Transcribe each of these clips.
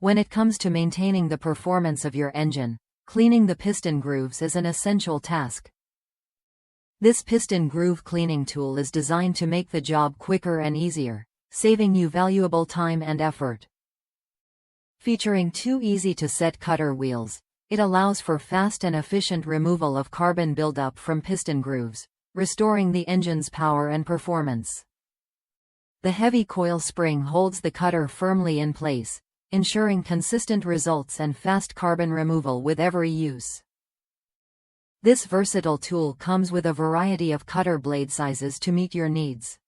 When it comes to maintaining the performance of your engine, cleaning the piston grooves is an essential task. This piston groove cleaning tool is designed to make the job quicker and easier, saving you valuable time and effort. Featuring two easy-to-set cutter wheels, it allows for fast and efficient removal of carbon buildup from piston grooves, restoring the engine's power and performance. The heavy coil spring holds the cutter firmly in place, ensuring consistent results and fast carbon removal with every use. This versatile tool comes with a variety of cutter blade sizes to meet your needs.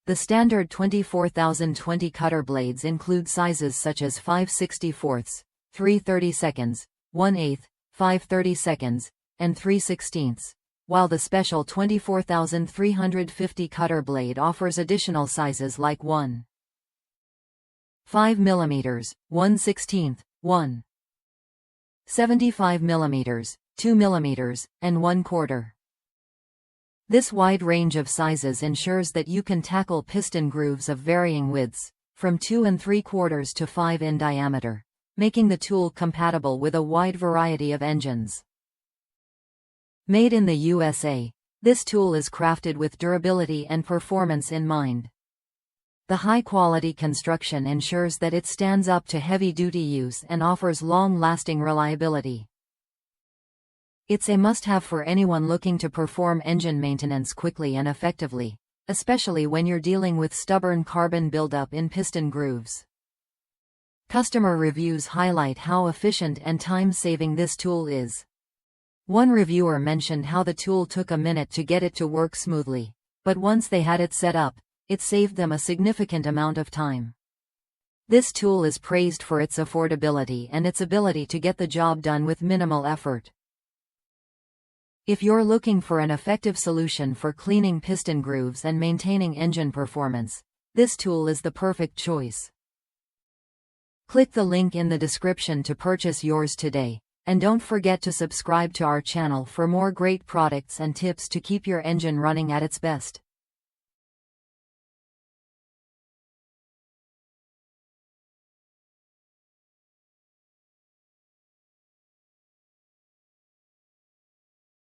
The standard 24,020 cutter blades include sizes such as 5/64, 3/32, 1/8, 5/32, and 3/16, while the special 24,350 cutter blade offers additional sizes like 1/5 mm, 1/16, 1/75 mm, 2 mm, and 1/4. This wide range of sizes ensures that you can tackle piston grooves of varying widths, from 2 3/4 to 5 in diameter, making the tool compatible with a wide variety of engines. Made in the USA, this tool is crafted with durability and performance in mind. The high-quality construction ensures that it stands up to heavy-duty use and offers long-lasting reliability. It's a must-have for anyone looking to perform engine maintenance quickly and effectively, especially when you're dealing with stubborn carbon buildup in piston grooves. Customer reviews highlight how efficient and time-saving this tool is. One reviewer mentioned how the tool took a minute to get it to work smoothly, but once they had it set up, it saved them a significant amount of time. This tool is praised for its affordability and its ability to get the job done with minimal effort. If you're looking for an effective solution for cleaning piston grooves and maintaining engine performance, this tool is the perfect choice. Click the link in the description to purchase yours today, and don't forget to subscribe to our channel for more great products and tips to keep your engine running at its best.